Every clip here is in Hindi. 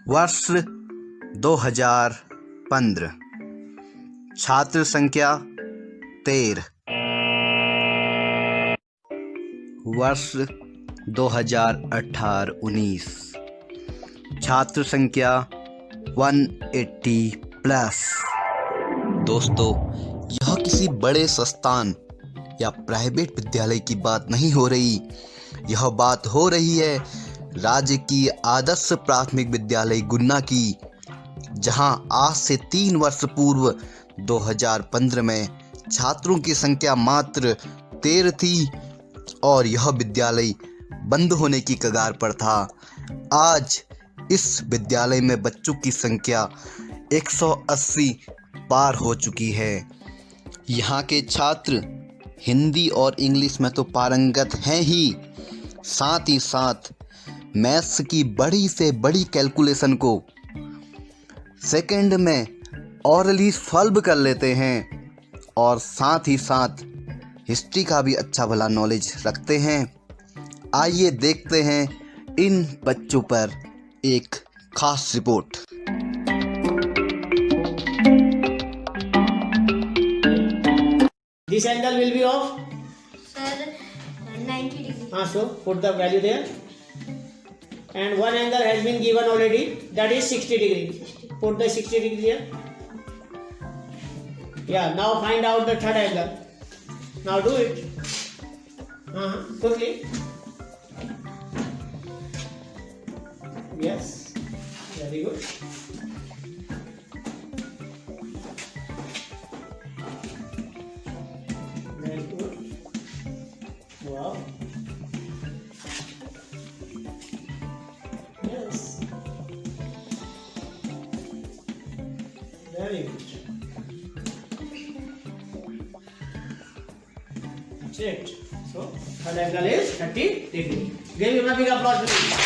वर्ष 2015, छात्र संख्या 13। वर्ष 2018-19, छात्र संख्या 180+। दोस्तों, यह किसी बड़े संस्थान या प्राइवेट विद्यालय की बात नहीं हो रही। यह बात हो रही है राज्य की आदर्श प्राथमिक विद्यालय गुन्ना की, जहां आज से 3 वर्ष पूर्व 2015 में छात्रों की संख्या मात्र 13 थी और यह विद्यालय बंद होने की कगार पर था। आज इस विद्यालय में बच्चों की संख्या 180 पार हो चुकी है। यहाँ के छात्र हिंदी और इंग्लिश में तो पारंगत हैं ही, साथ ही साथ मैथ्स की बड़ी से बड़ी कैलकुलेशन को सेकंड में ऑरली सॉल्व कर लेते हैं और साथ ही साथ हिस्ट्री का भी अच्छा भला नॉलेज रखते हैं। आइए देखते हैं इन बच्चों पर एक खास report. This angle will be of? Sir, 90 degree. So put the value there. And one angle has been given already, that is 60 degree. Put the 60 degree here. Yeah, now find out the third angle. Now do it. Quickly. Yes, very good. Very good. Wow. Yes. Very good. Checked. So, third angle is 30 degree. Give him a big applause, please.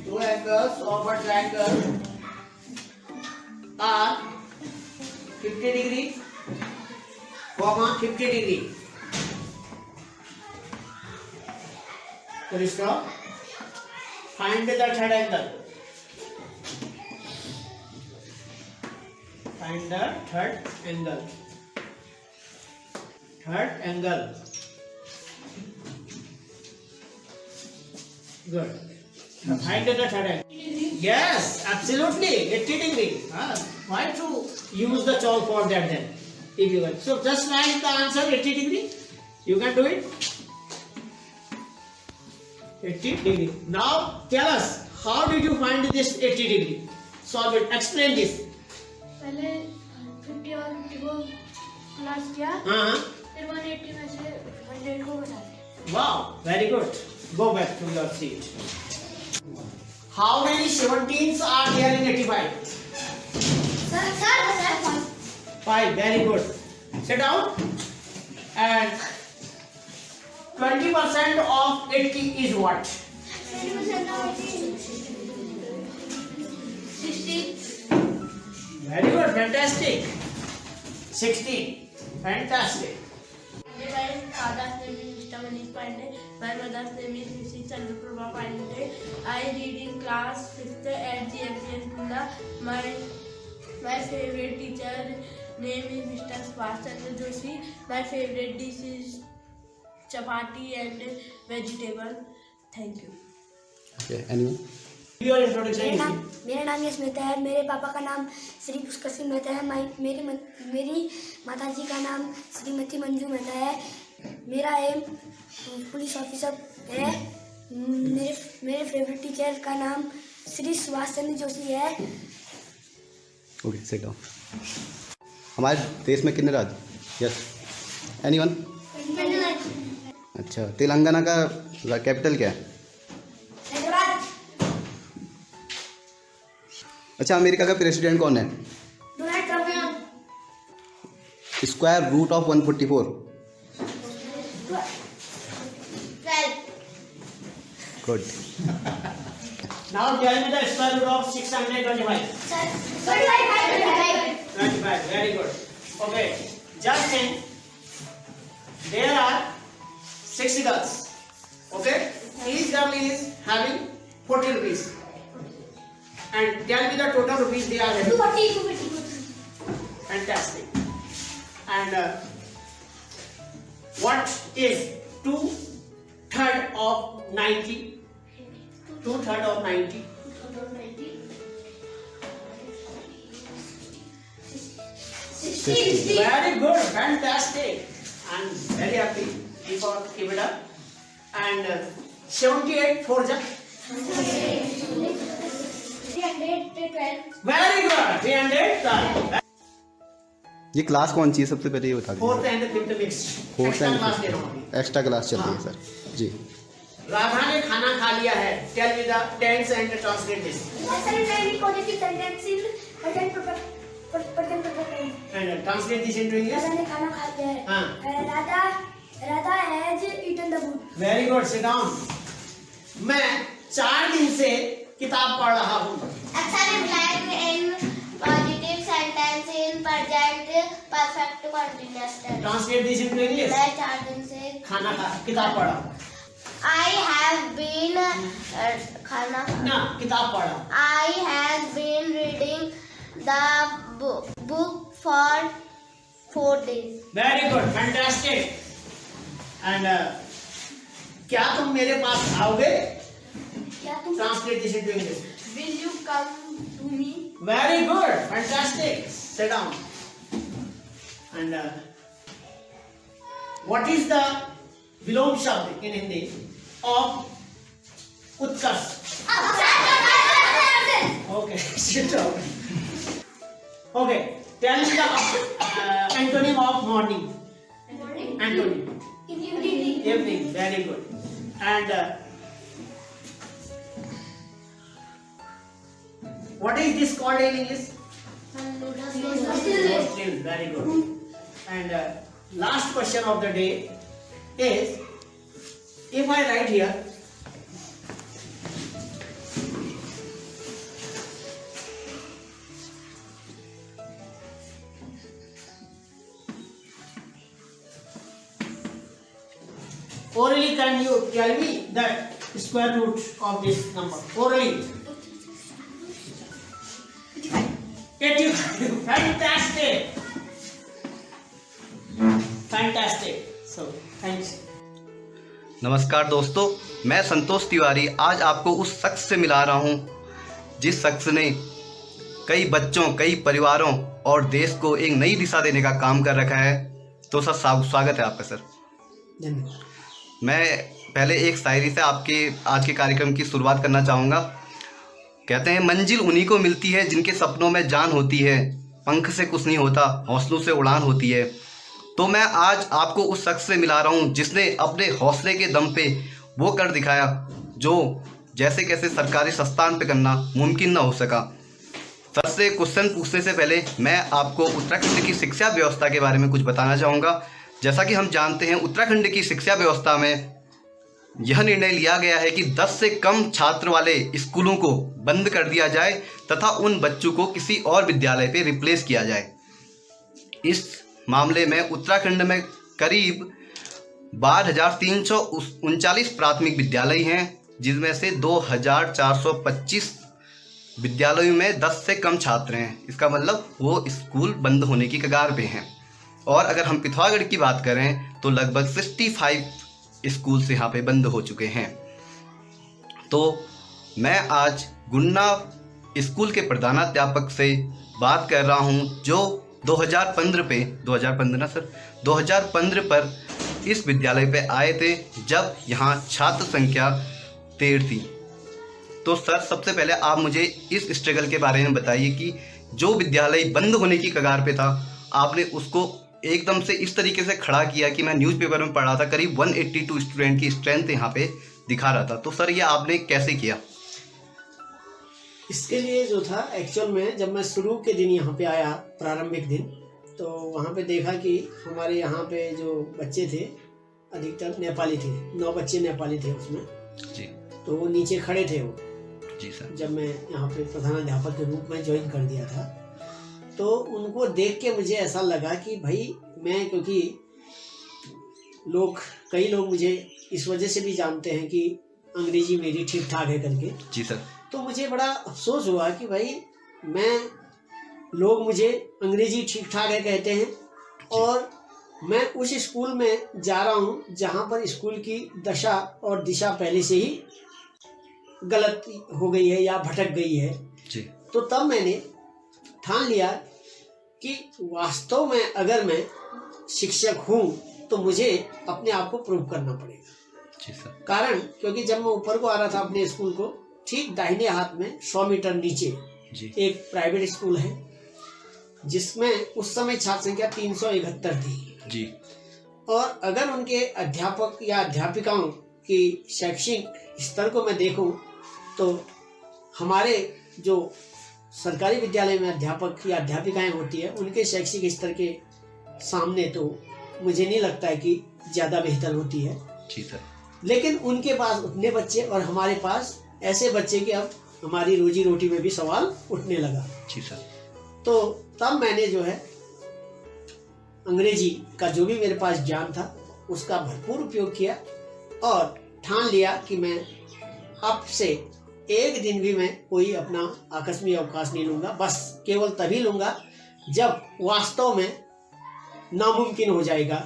Two angles of a triangle are 50 degree, 50 degree. Full stop. Find the third angle. Find the third angle. Third angle. Good. Find the third angle. Yes, absolutely. 80 degree. Why to use the chalk for that then? If you can. So just write the answer 80 degree. You can do it. 80 degree. Now tell us, how did you find this 80 degree? Solve it. Explain this. पहले 50 और 50 को प्लस किया, फिर 180 में से 100 को घटा दिया। Wow, very good. Go back to your seat. How many 17s are there in 85? Sir, 5. Very good. Sit down. And 20% of 80 is what? 20% of 60. Very good. Fantastic. 16. Fantastic. My father's name is Mr. Manish Pandey. My mother's name is Mrs. Chandraprabha Pandey. I read in class 5th at GMCS Gunda. My favorite teacher name is Mr. Subhash Chandra Joshi. My favorite dish is chapati and vegetable. Thank you. Okay, anyone? Your introduction. मेरा नाम यश मेहता है। मेरे पापा का नाम श्री पुष्कर सिंह मेहता है। मेरी माताजी का नाम श्रीमती मंजू मेहता है। मेरा एम पुलिस ऑफिसर है। मेरे फेवरेट टीचर का नाम श्री सुभाष चंद्र जोशी है। Okay, sit down. हमारे देश में कितने राज्य? Yes, anyone? अच्छा, तेलंगाना का कैपिटल क्या है? अच्छा, अमेरिका का प्रेसिडेंट कौन है? Donald Trump. Square root of 144? 12। Good. Now tell me the square root of 625. 25. Very good. Okay. Just think, there are 6 girls. Okay, each girl is having 40 rupees. And tell me the total rupees they are having. 240. Fantastic. And what is 2/3 of 90? 2/3 of 90. 60. Very good, fantastic. I'm very happy. Keep it up. And 78 for the. 312. Very good. 312. ये क्लास कौन सी है सबसे पहले ये बता दीजिए। 4th and 5th mix. Fourth Extra and class fifth. दे रहा हूँ अभी। एक्स्ट्रा क्लास चल रही है सर जी। राधा ने खाना खा लिया है। Tell me the tense and translate this. Positive sentence in present perfect tense. And translate this into English. Radha ने खाना खा लिया है। हाँ। Radha has eaten the food. Very good. Sit down. मैं 4 दिन से किताब पढ़ रहा हूँ। Action implied in positive sentence in present perfect continuous tense. Translate this into English. मैं 4 दिन से किताब पढ़ा। I have been खाना ना किताब पढ़ा। I have been reading the book for 4 days. Very good, fantastic. And क्या तुम मेरे पास आओगे? क्या तुम Translate this into English. Will you come to me? Very good, fantastic. Sit down. And what is the विलोम शब्द in Hindi of Utkarsh? Okay, sit down. Okay, tell me the antonym of morning. Antonym. Evening. Very good. And what is this called in English? Hostel. Very good. And last question of the day is, if I write here orally, can you tell me the square root of this number? Orally. 85. Fantastic. Fantastic. So, thanks. नमस्कार दोस्तों, मैं संतोष तिवारी आज आपको उस शख्स से मिला रहा हूं जिस शख्स ने कई बच्चों, कई परिवारों और देश को एक नई दिशा देने का काम कर रखा है। तो सर स्वागत है आपका सर। धन्यवाद। मैं पहले एक शायरी से आपके आज के कार्यक्रम की शुरुआत करना चाहूँगा। कहते हैं, मंजिल उन्हीं को मिलती है जिनके सपनों में जान होती है, पंख से कुछ नहीं होता, हौसलों से उड़ान होती है। तो मैं आज आपको उस शख्स से मिला रहा हूँ जिसने अपने हौसले के दम पे वो कर दिखाया जो जैसे कैसे सरकारी संस्थान पे करना मुमकिन ना हो सका। सर से क्वेश्चन पूछने से पहले मैं आपको उत्तराखंड की शिक्षा व्यवस्था के बारे में कुछ बताना चाहूँगा। जैसा कि हम जानते हैं, उत्तराखंड की शिक्षा व्यवस्था में यह निर्णय लिया गया है कि 10 से कम छात्र वाले स्कूलों को बंद कर दिया जाए तथा उन बच्चों को किसी और विद्यालय पे रिप्लेस किया जाए। इस मामले में उत्तराखंड में करीब 12,339 प्राथमिक विद्यालय हैं, जिसमें से 2,425 विद्यालयों में 10 से कम छात्र हैं। इसका मतलब वो स्कूल बंद होने की कगार पे हैं। और अगर हम पिथौरागढ़ की बात करें तो लगभग 65 स्कूल्स यहाँ पे बंद हो चुके हैं। तो मैं आज गुन्ना स्कूल के प्रधानाध्यापक से बात कर रहा हूँ जो 2015 पर इस विद्यालय पे आए थे जब यहाँ छात्र संख्या 13 थी। तो सर, सबसे पहले आप मुझे इस स्ट्रगल के बारे में बताइए कि जो विद्यालय बंद होने की कगार पे था, आपने उसको एकदम से इस तरीके से खड़ा किया कि मैं न्यूज़पेपर में पढ़ा था करीब 182 स्टूडेंट की स्ट्रेंथ यहाँ पे दिखा रहा था। तो सर, ये आपने कैसे किया? इसके लिए जो था, एक्चुअल में जब मैं शुरू के दिन यहाँ पे आया, प्रारंभिक दिन, तो वहाँ पे देखा कि हमारे यहाँ पे जो बच्चे थे अधिकतर नेपाली थे। 9 बच्चे नेपाली थे उसमें जी। तो वो नीचे खड़े थे वो जी सर। जब जब मैं यहाँ पे प्रधानाध्यापक के रूप में ज्वाइन कर दिया था, तो उनको देख के मुझे ऐसा लगा कि भाई मैं, क्योंकि कई लोग मुझे इस वजह से भी जानते हैं कि अंग्रेजी मेरी ठीक ठाक है करके। जी सर। तो मुझे बड़ा अफसोस हुआ कि भाई लोग मुझे अंग्रेजी ठीक ठाक है कहते हैं और मैं उस स्कूल में जा रहा हूँ जहाँ पर स्कूल की दशा और दिशा पहले से ही गलत हो गई है या भटक गई है जी। तो तब मैंने ठान लिया कि वास्तव में अगर मैं शिक्षक हूँ तो मुझे अपने आप को प्रूव करना पड़ेगा। जी सर। कारण क्योंकि जब मैं ऊपर को आ रहा था अपने स्कूल को, ठीक दाहिने हाथ में 100 मीटर नीचे जी एक प्राइवेट स्कूल है जिसमें उस समय छात्र संख्या 371 थी जी। और अगर उनके अध्यापक या अध्यापिकाओं की शैक्षिक स्तर को मैं देखूं तो हमारे जो सरकारी विद्यालय में अध्यापक या अध्यापिकाएं होती है उनके शैक्षिक स्तर के सामने तो मुझे नहीं लगता है कि ज़्यादा बेहतर होती है। जी सर। लेकिन उनके पास उतने बच्चे और हमारे पास ऐसे बच्चे कि अब हमारी रोजी रोटी में भी सवाल उठने लगा। जी सर। तो तब मैंने जो है अंग्रेजी का जो भी मेरे पास ज्ञान था उसका भरपूर उपयोग किया और ठान लिया कि मैं अब से एक दिन भी मैं कोई अपना आकस्मिक अवकाश नहीं लूंगा, बस केवल तभी लूंगा जब वास्तव में नामुमकिन हो जाएगा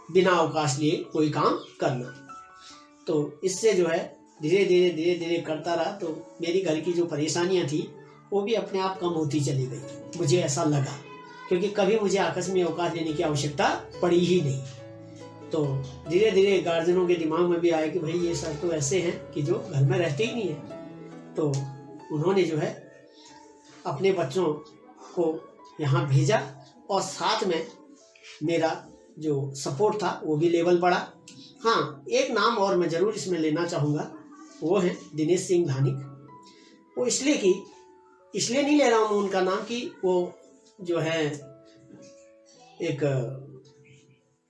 बिना अवकाश लिए कोई काम करना। तो इससे जो है धीरे धीरे करता रहा तो मेरी घर की जो परेशानियां थी वो भी अपने आप कम होती चली गई, मुझे ऐसा लगा, क्योंकि कभी मुझे आकस्मिक अवकाश लेने की आवश्यकता पड़ी ही नहीं। तो धीरे धीरे गार्जियनों के दिमाग में भी आया कि भाई ये सर तो ऐसे हैं कि जो घर में रहते ही नहीं है। तो उन्होंने जो है अपने बच्चों को यहाँ भेजा और साथ में मेरा जो सपोर्ट था वो भी लेवल बढ़ा। हाँ, एक नाम और मैं जरूर इसमें लेना चाहूँगा, वो है दिनेश सिंह धानिक। वो इसलिए नहीं ले रहा हूँ उनका नाम कि वो जो है एक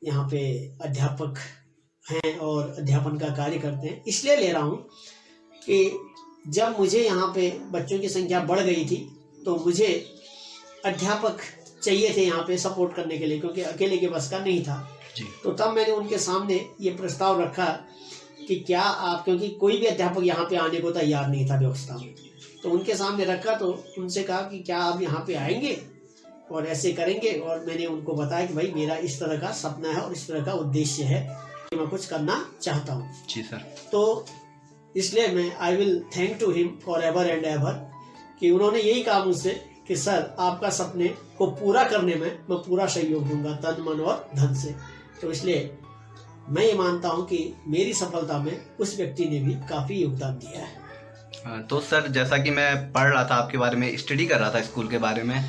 यहाँ पे अध्यापक हैं और अध्यापन का कार्य करते हैं, इसलिए ले रहा हूँ कि जब मुझे यहाँ पे बच्चों की संख्या बढ़ गई थी तो मुझे अध्यापक चाहिए थे यहाँ पे सपोर्ट करने के लिए, क्योंकि अकेले के बस का नहीं था जी। तो तब मैंने उनके सामने ये प्रस्ताव रखा कि क्या आप, क्योंकि कोई भी अध्यापक यहाँ पे आने को तैयार नहीं था व्यवस्था में, तो उनके सामने रखा तो उनसे कहा कि क्या आप यहाँ पे आएंगे और ऐसे करेंगे। और मैंने उनको बताया कि भाई मेरा इस तरह का सपना है और इस तरह का उद्देश्य है कि मैं कुछ करना चाहता हूँ। जी सर। तो इसलिए मैं I will thank to him forever and ever कि उन्होंने यही कहा मुझसे कि सर आपका सपने को पूरा करने में मैं पूरा सहयोग दूंगा तन मन और धन से। तो इसलिए मैं ये मानता हूँ कि मेरी सफलता में उस व्यक्ति ने भी काफ़ी योगदान दिया है। तो सर जैसा कि मैं पढ़ रहा था आपके बारे में, स्टडी कर रहा था स्कूल के बारे में,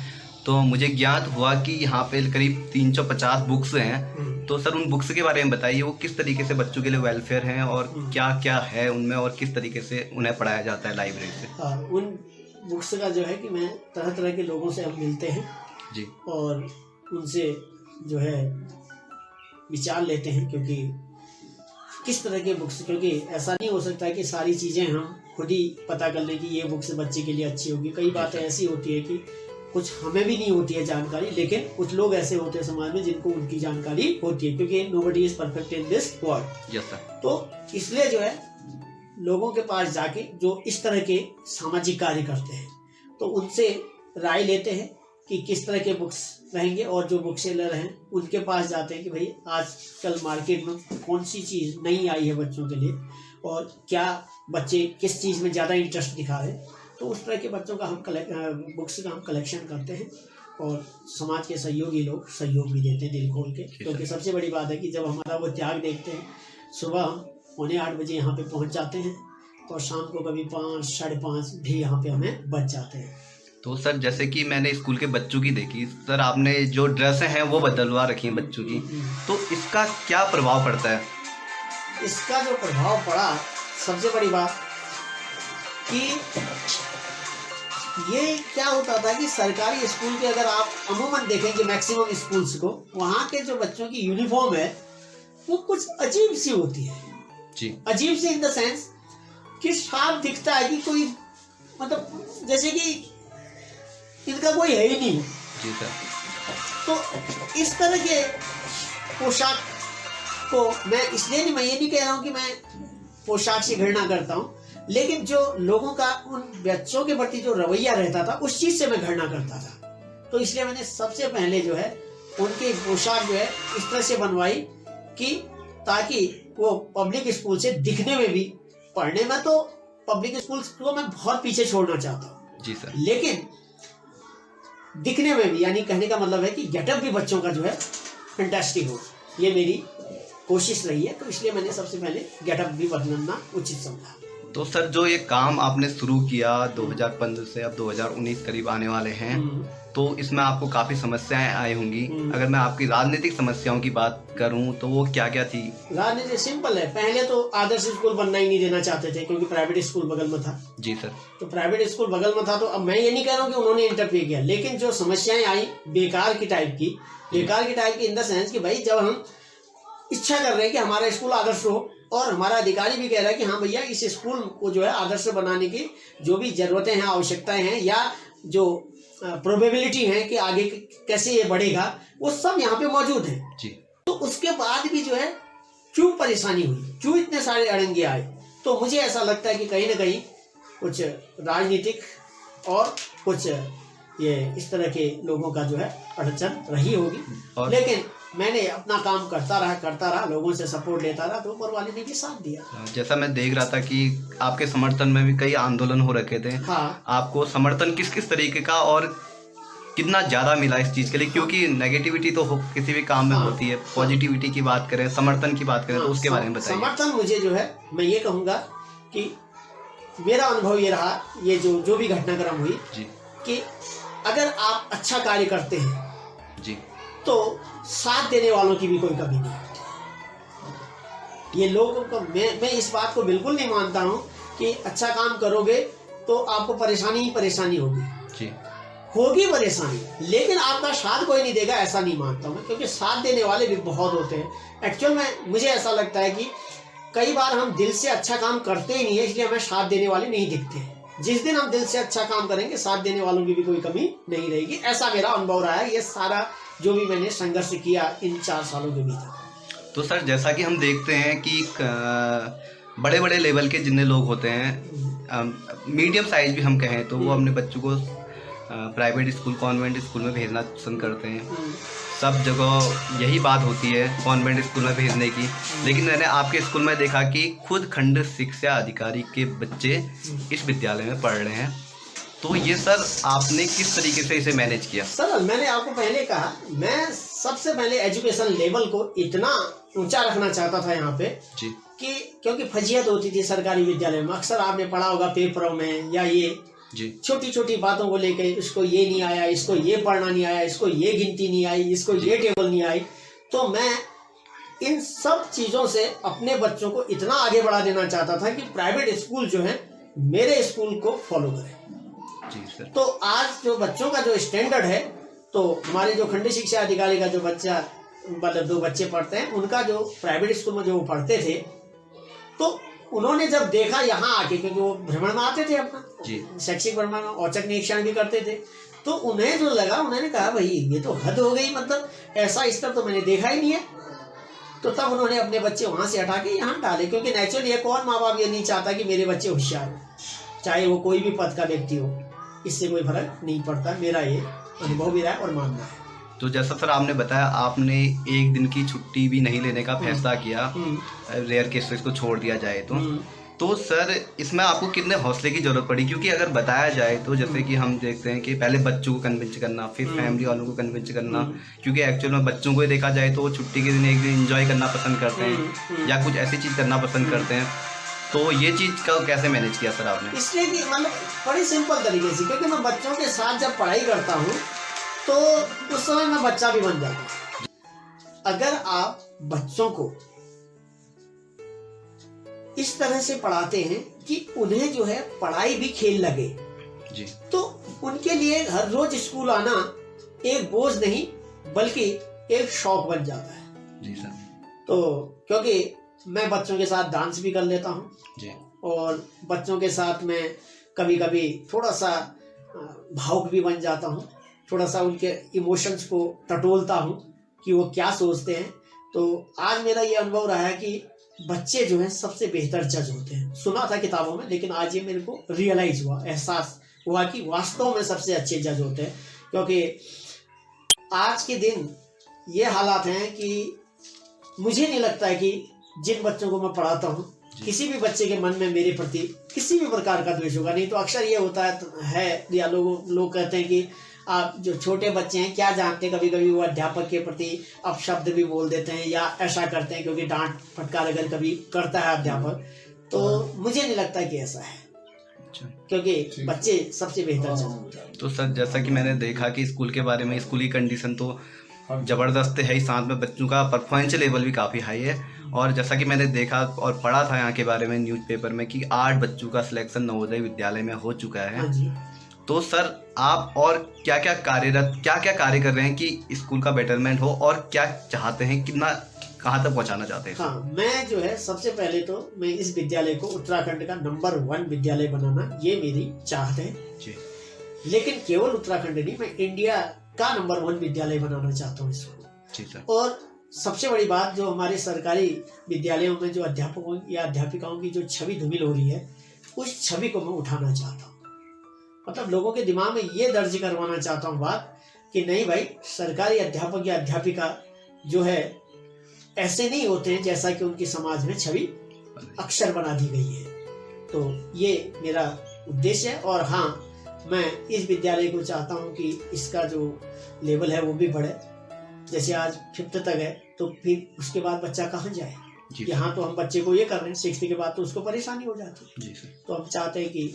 तो मुझे ज्ञात हुआ कि यहाँ पे करीब 350 बुक्स हैं। तो सर उन बुक्स के बारे में बताइए, वो किस तरीके से बच्चों के लिए वेलफेयर हैं और क्या क्या है उनमें और किस तरीके से उन्हें पढ़ाया जाता है लाइब्रेरी से। हाँ, उन बुक्स का जो है कि मैं तरह तरह के लोगों से हम मिलते हैं जी और उनसे जो है विचार लेते हैं, क्योंकि किस तरह के बुक्स, क्योंकि ऐसा नहीं हो सकता कि सारी चीज़ें हम खुद ही पता कर लें कि ये बुक्स बच्चे के लिए अच्छी होगी। कई बातें ऐसी होती है कि कुछ हमें भी नहीं होती है जानकारी, लेकिन कुछ लोग ऐसे होते हैं समाज में जिनको उनकी जानकारी होती है, क्योंकि nobody is perfect in this world. Yes sir. तो इसलिए जो है लोगों के पास जाके जो इस तरह के सामाजिक कार्य करते हैं तो उनसे राय लेते हैं कि किस तरह के बुक्स रहेंगे, और जो बुक सेलर हैं उनके पास जाते हैं कि भाई आजकल मार्केट में कौन सी चीज़ नई आई है बच्चों के लिए और क्या बच्चे किस चीज़ में ज़्यादा इंटरेस्ट दिखा रहे हैं। तो उस तरह के बच्चों का हम बुक्स का हम कलेक्शन करते हैं और समाज के सहयोगी लोग सहयोग भी देते हैं दिल खोल के, क्योंकि सबसे बड़ी बात है कि जब हमारा वो त्याग देखते हैं, सुबह हम 7:45 बजे यहाँ पे पहुँच जाते हैं और शाम को कभी 5, 5:30 भी यहाँ पे हमें बच जाते हैं। तो सर जैसे कि मैंने स्कूल के बच्चों की देखी, सर आपने जो ड्रेसें हैं वो बदलवा रखी हैं बच्चों की, तो इसका क्या प्रभाव पड़ता है? इसका जो प्रभाव पड़ा, सबसे बड़ी बात कि ये क्या होता था कि सरकारी स्कूल के अगर आप अमूमन देखेंगे मैक्सिमम स्कूल्स को, वहाँ के जो बच्चों की यूनिफॉर्म है वो कुछ अजीब सी होती है जी। अजीब सी इन द सेंस कि साफ दिखता है कि कोई, मतलब जैसे कि इनका कोई है ही नहीं जी सर। तो इस तरह के पोशाक को मैं इसलिए नहीं, मैं ये नहीं कह रहा हूँ कि मैं पोशाक से घृणा करता हूँ, लेकिन जो लोगों का उन बच्चों के प्रति जो रवैया रहता था उस चीज से मैं घृणा करता था। तो इसलिए मैंने सबसे पहले जो है उनकी पोशाक जो है इस तरह से बनवाई कि ताकि वो पब्लिक स्कूल से दिखने में भी, पढ़ने में तो पब्लिक स्कूल को मैं बहुत पीछे छोड़ना चाहता हूँ जी सर, लेकिन दिखने में भी, यानी कहने का मतलब है कि गेटअप भी बच्चों का जो है फैंटास्टिक हो, ये मेरी कोशिश रही है। तो इसलिए मैंने सबसे पहले गेटअप भी बदलना उचित समझा। तो सर जो ये काम आपने शुरू किया 2015 से अब 2019 करीब आने वाले हैं, तो इसमें आपको काफी समस्याएं आई होंगी। अगर मैं आपकी राजनीतिक समस्याओं की बात करूं तो वो क्या क्या थी? राजनीति सिंपल है, पहले तो आदर्श स्कूल बनना ही नहीं देना चाहते थे क्योंकि प्राइवेट स्कूल बगल में था। जी सर। तो प्राइवेट स्कूल बगल में था, तो अब मैं ये नहीं कह रहा हूँ कि उन्होंने इंटरफेयर किया, लेकिन जो समस्याएं आई बेकार की टाइप की इन द सेंस कि भाई जब हम इच्छा कर रहे हैं कि हमारा स्कूल आदर्श हो और हमारा अधिकारी भी कह रहा है कि हाँ भैया इस स्कूल को जो है आदर्श बनाने की जो भी जरूरतें हैं, आवश्यकताएं हैं या जो प्रोबेबिलिटी है कि आगे कैसे ये बढ़ेगा, वो सब यहाँ पे मौजूद है जी। तो उसके बाद भी जो है क्यों परेशानी हुई, क्यों इतने सारे अड़ंगे आए, तो मुझे ऐसा लगता है कि कहीं ना कहीं कुछ राजनीतिक और कुछ ये इस तरह के लोगों का जो है अड़चन रही होगी। लेकिन मैंने अपना काम करता रहा, लोगों से सपोर्ट लेता रहा, तो ऊपर वाले ने भी साथ दिया। जैसा मैं देख रहा था कि आपके समर्थन में भी कई आंदोलन हो रखे थे। हाँ। आपको समर्थन किस किस तरीके का और कितना ज्यादा मिला इस चीज के लिए? क्योंकि नेगेटिविटी तो किसी भी काम में होती है, पॉजिटिविटी की बात करें, समर्थन की बात करें, तो उसके बारे में बताइए। समर्थन मुझे जो है, मैं ये कहूँगा कि मेरा अनुभव ये रहा, ये जो भी घटनाक्रम हुई जी, कि अगर आप अच्छा कार्य करते हैं जी, तो साथ देने वालों की भी कोई कमी नहीं है। ये लोगों को मैं इस बात को बिल्कुल नहीं मानता हूँ कि अच्छा काम करोगे तो आपको परेशानी ही परेशानी होगी जी, होगी परेशानी, लेकिन आपका साथ कोई नहीं देगा, ऐसा नहीं मानता हूँ मैं, क्योंकि साथ देने वाले भी बहुत होते हैं। एक्चुअल में मुझे ऐसा लगता है कि कई बार हम दिल से अच्छा काम करते ही नहीं है, इसलिए हमें साथ देने वाले नहीं दिखते हैं। जिस दिन हम दिल से अच्छा काम करेंगे, साथ देने वालों की भी कोई कमी नहीं रहेगी, ऐसा मेरा अनुभव रहा है। ये सारा जो भी मैंने संघर्ष किया इन 4 सालों के भीतर। तो सर जैसा कि हम देखते हैं कि बड़े बड़े लेवल के जितने लोग होते हैं, मीडियम साइज भी हम कहें तो वो अपने बच्चों को प्राइवेट स्कूल, कॉन्वेंट स्कूल में भेजना पसंद करते हैं। सब जगह यही बात होती है कॉन्वेंट स्कूल में भेजने की, लेकिन मैंने आपके स्कूल में देखा कि खुद खंड शिक्षा अधिकारी के बच्चे इस विद्यालय में पढ़ रहे हैं। तो ये सर आपने किस तरीके से इसे मैनेज किया? सर मैंने आपको पहले कहा, मैं सबसे पहले एजुकेशन लेवल को इतना ऊंचा रखना चाहता था यहाँ पे जी, कि क्योंकि फजीयत होती थी सरकारी विद्यालय में, अक्सर आपने पढ़ा होगा पेपरों में या ये जी, छोटी छोटी बातों को लेकर, इसको ये नहीं आया, इसको ये पढ़ना नहीं आया, इसको ये गिनती नहीं आई, इसको ये टेबल नहीं आई। तो मैं इन सब चीज़ों से अपने बच्चों को इतना आगे बढ़ा देना चाहता था कि प्राइवेट स्कूल जो है मेरे स्कूल को फॉलो करें। जी सर। तो आज जो बच्चों का जो स्टैंडर्ड है, तो हमारे जो खंड शिक्षा अधिकारी का जो बच्चा, मतलब 2 बच्चे पढ़ते हैं, उनका जो प्राइवेट स्कूल में जो वो पढ़ते थे, तो उन्होंने जब देखा यहाँ आके, क्योंकि वो भ्रमण में आते थे अपना जी, शैक्षिक भ्रमण में औचक निरीक्षण भी करते थे, तो उन्हें जो लगा, उन्होंने कहा भाई ये तो हद हो गई, मतलब ऐसा स्तर तो मैंने देखा ही नहीं है। तो तब उन्होंने अपने बच्चे वहां से हटा के यहाँ डाले, क्योंकि नेचुरली ये कौन माँ बाप ये नहीं चाहता कि मेरे बच्चे होशियार हो, चाहे वो कोई भी पद का व्यक्ति हो, इससे कोई फर्क नहीं पड़ता। मेरा ये अनुभव भी रहा है और मानना है। तो जैसा सर आपने बताया, आपने एक दिन की छुट्टी भी नहीं लेने का फैसला किया, रेयर केसेस को छोड़ दिया जाए तो सर इसमें आपको कितने हौसले की जरूरत पड़ी? क्योंकि अगर बताया जाए तो जैसे कि हम देखते हैं कि पहले बच्चों को कन्विंस करना, फिर फैमिली वालों को कन्विंस करना, क्योंकि एक्चुअल में बच्चों को ही देखा जाए तो वो छुट्टी के दिन एक दिन एंजॉय करना पसंद करते हैं या कुछ ऐसी चीज़ करना पसंद करते हैं। तो ये चीज़ का कैसे मैनेज किया सर आपने? इसलिए कि मतलब बड़ी सिंपल तरीके से, क्योंकि मैं बच्चों के साथ जब पढ़ाई करता हूँ तो उस समय मैं बच्चा भी बन जाता हूँ। अगर आप बच्चों को इस तरह से पढ़ाते हैं कि उन्हें जो है पढ़ाई भी खेल लगे जी, तो उनके लिए हर रोज स्कूल आना एक बोझ नहीं बल्कि एक शौक बन जाता है। जी सर। तो क्योंकि मैं बच्चों के साथ डांस भी कर लेता हूँ जी, और बच्चों के साथ मैं कभी कभी थोड़ा सा भावुक भी बन जाता हूँ, थोड़ा सा उनके इमोशंस को टटोलता हूँ कि वो क्या सोचते हैं। तो आज मेरा ये अनुभव रहा है कि बच्चे जो है सबसे बेहतर जज होते हैं। सुना था किताबों में, लेकिन आज ये मेरे को रियलाइज हुआ, एहसास हुआ कि वास्तव में सबसे अच्छे जज होते हैं। क्योंकि आज के दिन ये हालात हैं कि मुझे नहीं लगता है कि जिन बच्चों को मैं पढ़ाता हूँ किसी भी बच्चे के मन में मेरे प्रति किसी भी प्रकार का द्वेष होगा। नहीं तो अक्सर ये होता है या लोग कहते हैं कि आप जो छोटे बच्चे हैं क्या जानते हैं, कभी कभी वो अध्यापक के प्रति अपशब्द भी बोल देते हैं या ऐसा करते हैं क्योंकि डांट फटकार अगर कभी करता है अध्यापक, तो मुझे नहीं लगता कि ऐसा है, क्योंकि बच्चे सबसे बेहतर जज। तो सर जैसा कि मैंने देखा कि स्कूल के बारे में, स्कूल की कंडीशन तो ज़बरदस्त है ही, साथ में बच्चों का परफॉर्मेंस लेवल भी काफ़ी हाई है। और जैसा कि मैंने देखा और पढ़ा था यहाँ के बारे में न्यूज़पेपर में कि 8 बच्चों का सिलेक्शन नवोदय विद्यालय में हो चुका है। हाँ जी। तो सर आप और क्या क्या कार्य कर रहे हैं कि स्कूल का बेटरमेंट हो, और क्या चाहते हैं, कितना कहाँ तक पहुँचाना चाहते हैं? हाँ, मैं जो है सबसे पहले तो मैं इस विद्यालय को उत्तराखंड का नंबर 1 विद्यालय बनाना, ये मेरी चाहत है जी। लेकिन केवल उत्तराखंड नहीं, मैं इंडिया का नंबर 1 विद्यालय बनाना चाहता हूँ इसको। जी सर। और सबसे बड़ी बात, जो हमारे सरकारी विद्यालयों में जो अध्यापकों या अध्यापिकाओं की जो छवि धूमिल हो रही है, उस छवि को मैं उठाना चाहता हूँ। मतलब लोगों के दिमाग में ये दर्ज करवाना चाहता हूँ बात कि नहीं भाई, सरकारी अध्यापक या अध्यापिका जो है ऐसे नहीं होते हैं जैसा कि उनकी समाज में छवि अक्सर बना दी गई है। तो ये मेरा उद्देश्य है। और हाँ, मैं इस विद्यालय को चाहता हूँ कि इसका जो लेवल है वो भी बढ़े। जैसे आज 5th तक है, तो फिर उसके बाद बच्चा कहाँ जाए? यहाँ तो हम बच्चे को ये कर रहे हैं, 6th के बाद तो उसको परेशानी हो जाती है। तो हम चाहते हैं कि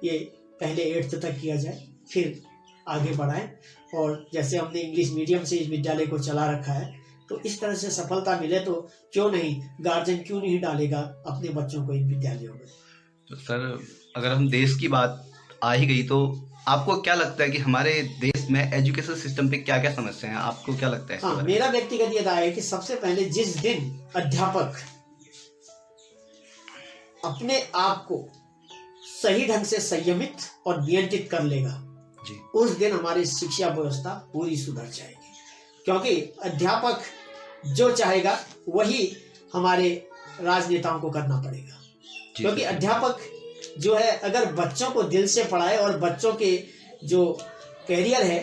ये पहले 8th तक किया जाए, फिर आगे बढ़ाएं। और जैसे हमने इंग्लिश मीडियम से इस विद्यालय को चला रखा है, तो इस तरह से सफलता मिले तो क्यों नहीं, गार्जियन क्यों नहीं डालेगा अपने बच्चों को इन विद्यालयों में। तो सर अगर हम देश की बात आ ही गई, तो आपको क्या लगता है कि हमारे देश में एजुकेशन सिस्टम पे क्या क्या समस्या है? आपको क्या लगता है? हाँ, मेरा व्यक्तिगत ये राय है कि सबसे पहले जिस दिन अध्यापक अपने आप को सही ढंग से संयमित और नियंत्रित कर लेगा जी, उस दिन हमारी शिक्षा व्यवस्था पूरी सुधर जाएगी। क्योंकि अध्यापक जो चाहेगा वही हमारे राजनेताओं को करना पड़ेगा। क्योंकि अध्यापक जो है अगर बच्चों को दिल से पढ़ाए और बच्चों के जो कैरियर है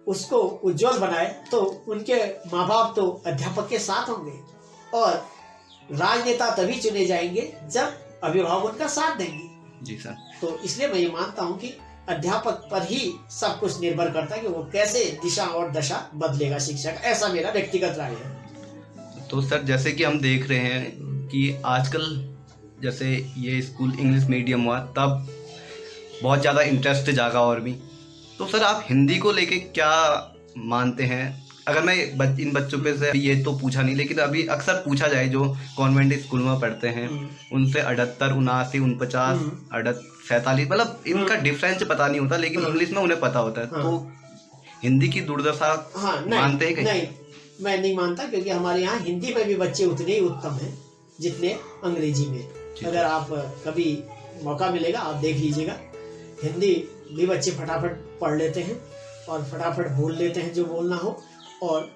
उसको उज्जवल बनाए, तो उनके माँ बाप तो अध्यापक के साथ होंगे। और राजनेता तभी चुने जाएंगे जब अभिभावक उनका साथ देंगे। जी सर। तो इसलिए मैं ये मानता हूँ कि अध्यापक पर ही सब कुछ निर्भर करता है कि वो कैसे दिशा और दशा बदलेगा शिक्षा का। ऐसा मेरा व्यक्तिगत राय है। तो सर जैसे कि हम देख रहे हैं कि आजकल जैसे ये स्कूल इंग्लिश मीडियम हुआ, तब बहुत ज़्यादा इंटरेस्ट जागा और भी। तो सर आप हिंदी को लेके क्या मानते हैं? अगर मैं इन बच्चों पे से ये तो पूछा नहीं, लेकिन अभी अक्सर पूछा जाए जो कॉन्वेंट स्कूल में पढ़ते हैं उनसे 78, 79, 49, 47, मतलब इनका डिफरेंस पता नहीं होता, लेकिन इंग्लिश में उन्हें पता होता है। तो हिंदी की दुर्दशा मानते हैं? नहीं, मैं नहीं मानता, क्योंकि हमारे यहाँ हिंदी में भी बच्चे उतने ही उत्तम हैं जितने अंग्रेजी में। अगर आप कभी मौका मिलेगा आप देख लीजिएगा, हिंदी भी बच्चे फटाफट पढ़ लेते हैं और फटाफट बोल लेते हैं जो बोलना हो। और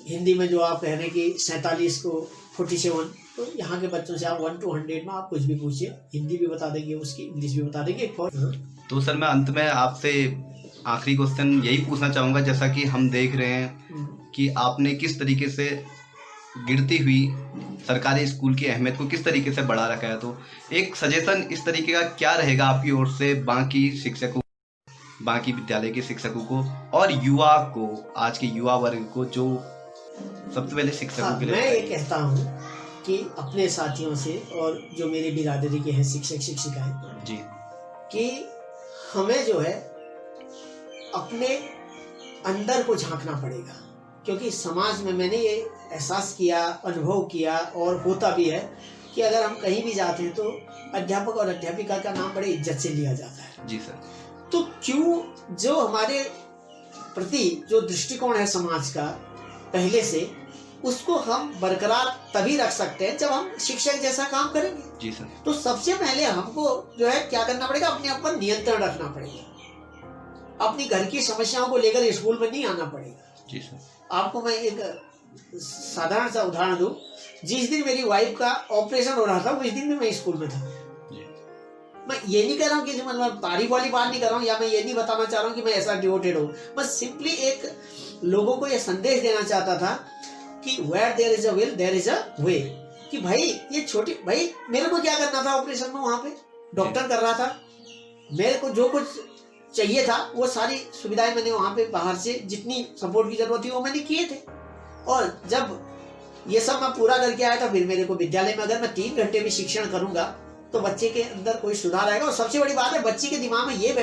हिंदी में जो आप कह रहे हैं कि 47 को 47, तो यहाँ के बच्चों से आप 1 to 100 में आप कुछ भी पूछिए, हिंदी भी बता देंगे, उसकी इंग्लिश भी बता देंगे। तो सर मैं अंत में आपसे आखिरी क्वेश्चन यही पूछना चाहूँगा, जैसा कि हम देख रहे हैं कि आपने किस तरीके से गिरती हुई सरकारी स्कूल की अहमियत को किस तरीके से बढ़ा रखा है, तो एक सजेशन इस तरीके का क्या रहेगा आपकी ओर से बाकी शिक्षकों, बाकी विद्यालय के शिक्षकों को और युवा को, आज के युवा वर्ग को, जो सबसे पहले शिक्षकों के लिए? मैं ये कहता हूँ कि अपने साथियों से और जो मेरे बिरादरी के हैं शिक्षक शिक्षिकाएं जी, कि हमें जो है अपने अंदर को झांकना पड़ेगा। क्योंकि समाज में मैंने ये एहसास किया, अनुभव किया और होता भी है कि अगर हम कहीं भी जाते हैं तो अध्यापक और अध्यापिका का नाम बड़े इज्जत से लिया जाता है। जी सर। तो क्यों जो हमारे प्रति जो दृष्टिकोण है समाज का पहले से, उसको हम बरकरार तभी रख सकते हैं जब हम शिक्षक जैसा काम करेंगे। जी सर। तो सबसे पहले हमको जो है क्या करना पड़ेगा, अपने आप पर नियंत्रण रखना पड़ेगा। अपनी घर की समस्याओं को लेकर स्कूल में नहीं आना पड़ेगा। जी सर। आपको मैं एक साधारण सा उदाहरण दूं, जिस दिन मेरी वाइफ का ऑपरेशन हो रहा था उस दिन भी मैं स्कूल में था। मैं ये नहीं कह रहा हूँ कि मतलब तारीफ वाली बात नहीं कर रहा हूँ, या मैं ये नहीं बताना चाह रहा हूँ कि मैं ऐसा डिवोटेड हूँ, बस सिंपली एक लोगों को ये संदेश देना चाहता था कि where there is a will there is a way. कि भाई ये छोटी, भाई मेरे को क्या करना था ऑपरेशन में, वहां पे डॉक्टर कर रहा था, मेरे को जो कुछ चाहिए था वो सारी सुविधाएं मैंने वहां पे बाहर से जितनी सपोर्ट की जरूरत थी वो मैंने किए थे। और जब ये सब मैं पूरा करके आया था, फिर मेरे को विद्यालय में अगर मैं 3 घंटे भी शिक्षण करूंगा तो बच्चे के अंदर कोई सुधार आएगा। और सबसे बड़ी बात है, बच्चे के दिमाग में ये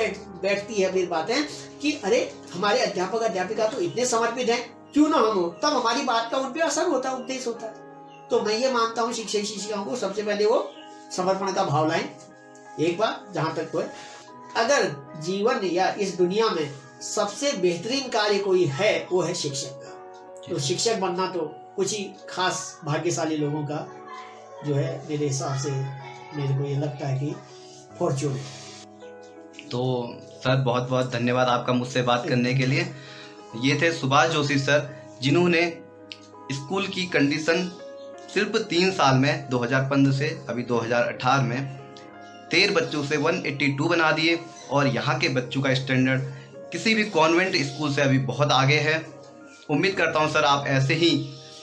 बैठती है फिर बातें कि अरे हमारे अध्यापक अध्यापिका तो इतने समर्पित हैं, क्यों ना हम हो, तब हमारी बात का उन पे असर होता है, उपदेश होता है। तो मैं ये मानता हूँ शिक्षक शिक्षिकाओं को सबसे पहले वो समर्पण का भाव लाएं। एक बार जहां तक कोई अगर जीवन या इस दुनिया में सबसे बेहतरीन कार्य कोई है वो है शिक्षक का। तो शिक्षक बनना तो कुछ ही खास भाग्यशाली लोगों का जो है मेरे हिसाब से, मेरे को ये लगता है कि फॉर्च्यून है। तो सर बहुत बहुत धन्यवाद आपका मुझसे बात करने के लिए। ये थे सुभाष जोशी सर, जिन्होंने स्कूल की कंडीशन सिर्फ 3 साल में 2015 से अभी 2018 में 13 बच्चों से 182 बना दिए, और यहाँ के बच्चों का स्टैंडर्ड किसी भी कॉन्वेंट स्कूल से अभी बहुत आगे है। उम्मीद करता हूँ सर आप ऐसे ही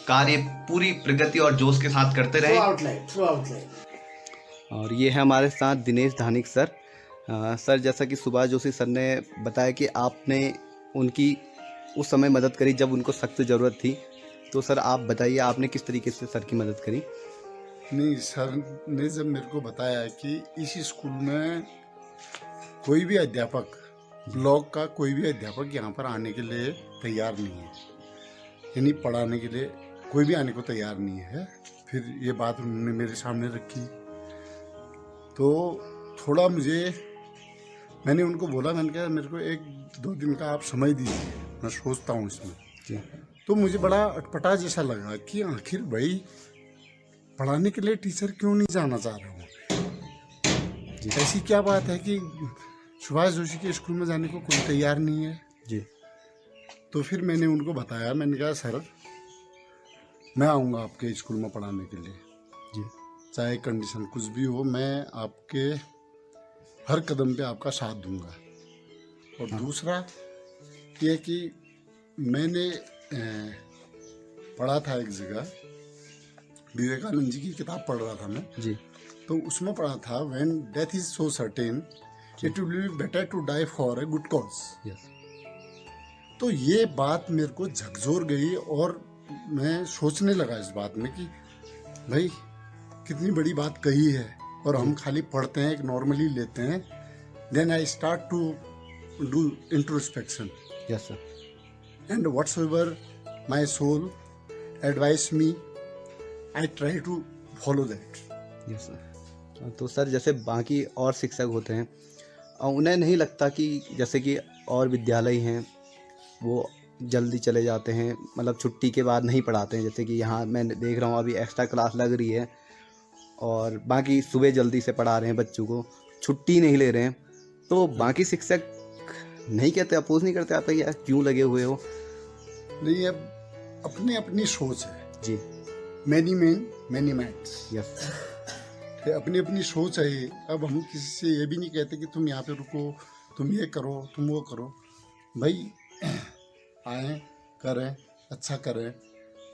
कार्य पूरी प्रगति और जोश के साथ करते रहें। Through out life. और ये है हमारे साथ दिनेश धानिक सर। सर जैसा कि सुभाष जोशी सर ने बताया कि आपने उनकी उस समय मदद करी जब उनको सख्त ज़रूरत थी, तो सर आप बताइए आपने किस तरीके से सर की मदद करी? नहीं, सर ने जब मेरे को बताया कि इस स्कूल में कोई भी अध्यापक, ब्लॉक का कोई भी अध्यापक यहाँ पर आने के लिए तैयार नहीं है, यानी पढ़ाने के लिए कोई भी आने को तैयार नहीं है, फिर ये बात उन्होंने मेरे सामने रखी तो थोड़ा मैंने उनको बोला, मैंने कहा मेरे को 1-2 दिन का आप समय दीजिए, मैं सोचता हूँ इसमें। तो मुझे बड़ा अटपटा जैसा लगा कि आखिर भाई पढ़ाने के लिए टीचर क्यों नहीं जाना चाह रहे हो, ऐसी क्या बात है कि सुभाष जोशी के स्कूल में जाने को कोई तैयार नहीं है जी। तो फिर मैंने उनको बताया, मैंने कहा सर मैं आऊँगा आपके स्कूल में पढ़ाने के लिए जी, चाहे कंडीशन कुछ भी हो, मैं आपके हर कदम पे आपका साथ दूंगा। और दूसरा ये कि मैंने पढ़ा था एक जगह, विवेकानंद जी की किताब पढ़ रहा था मैं जी, तो उसमें पढ़ा था when death is so certain it will be better to die for a good cause. तो ये बात मेरे को झकझोर गई और मैं सोचने लगा इस बात में कि भाई कितनी बड़ी बात कही है, और हम खाली पढ़ते हैं, एक नॉर्मली लेते हैं। Then I start to do introspection, yes sir, and whatsoever my soul advise me I try to follow that. Yes sir. तो सर जैसे बाकी और शिक्षक होते हैं, उन्हें नहीं लगता कि जैसे कि और विद्यालय हैं वो जल्दी चले जाते हैं, मतलब छुट्टी के बाद नहीं पढ़ाते हैं, जैसे कि यहाँ मैं देख रहा हूँ अभी एक्स्ट्रा क्लास लग रही है और बाकी सुबह जल्दी से पढ़ा रहे हैं बच्चों को, छुट्टी नहीं ले रहे हैं, तो बाकी शिक्षक नहीं कहते, अपोज नहीं करते आप यार क्यों लगे हुए हो? नहीं, अब अपनी अपनी सोच है जी, many man many mats, yes, अपनी अपनी सोच है ये। अब हम किसी से ये भी नहीं कहते कि तुम यहाँ पे रुको, तुम ये करो, तुम वो करो। भाई आए करें, अच्छा करें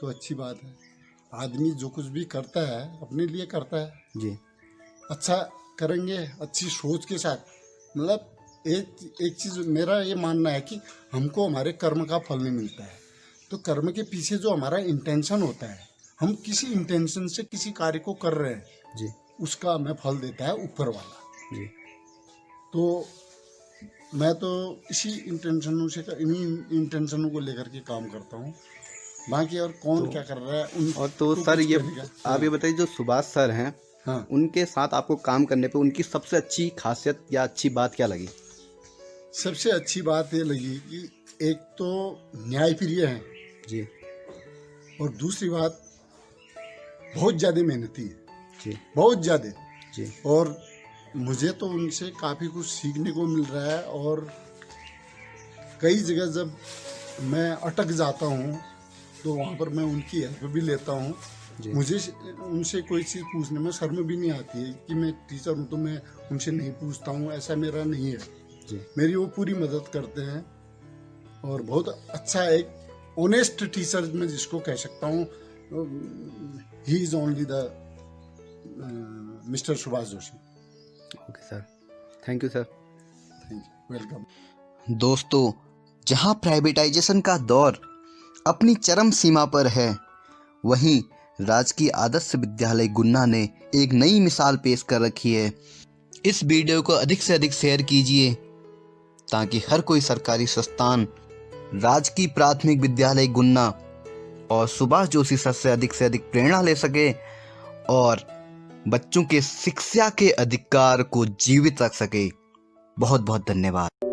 तो अच्छी बात है। आदमी जो कुछ भी करता है अपने लिए करता है जी, अच्छा करेंगे अच्छी सोच के साथ। मतलब एक चीज़ मेरा ये मानना है कि हमको हमारे कर्म का फल नहीं मिलता है, तो कर्म के पीछे जो हमारा इंटेंशन होता है, हम किसी इंटेंशन से किसी कार्य को कर रहे हैं जी, उसका हमें फल देता है ऊपर वाला जी। तो मैं तो इन्हीं इंटेंशनों को लेकर के काम करता हूँ, बाकी और कौन क्या कर रहा है और तो सर ये आप ये बताइए, जो सुभाष सर हैं हाँ, उनके साथ आपको काम करने पे उनकी सबसे अच्छी खासियत या अच्छी बात क्या लगी? सबसे अच्छी बात ये लगी कि एक तो न्यायप्रिय हैं जी, और दूसरी बात बहुत ज़्यादा मेहनती है जी, बहुत ज़्यादा जी। और मुझे तो उनसे काफ़ी कुछ सीखने को मिल रहा है। और कई जगह जब मैं अटक जाता हूँ तो वहाँ पर मैं उनकी हेल्प भी लेता हूँ। मुझे उनसे कोई चीज़ पूछने में शर्म भी नहीं आती है कि मैं टीचर हूँ तो मैं उनसे नहीं पूछता हूँ, ऐसा मेरा नहीं है जी। मेरी वो पूरी मदद करते हैं और बहुत अच्छा एक ऑनेस्ट टीचर मैं जिसको कह सकता हूँ, he is only the mister Subhash Joshi. Okay sir, thank you sir. Thank you, welcome. दोस्तों, जहां प्राइवेटाइजेशन का दौर अपनी चरम सीमा पर है, वहीं राजकीय आदर्श विद्यालय गुन्ना ने एक नई मिसाल पेश कर रखी है। इस वीडियो को अधिक से अधिक शेयर कीजिए ताकि हर कोई सरकारी संस्थान राजकीय प्राथमिक विद्यालय गुन्ना और सुभाष जोशी सर से अधिक प्रेरणा ले सके और बच्चों के शिक्षा के अधिकार को जीवित रख सके। बहुत बहुत धन्यवाद।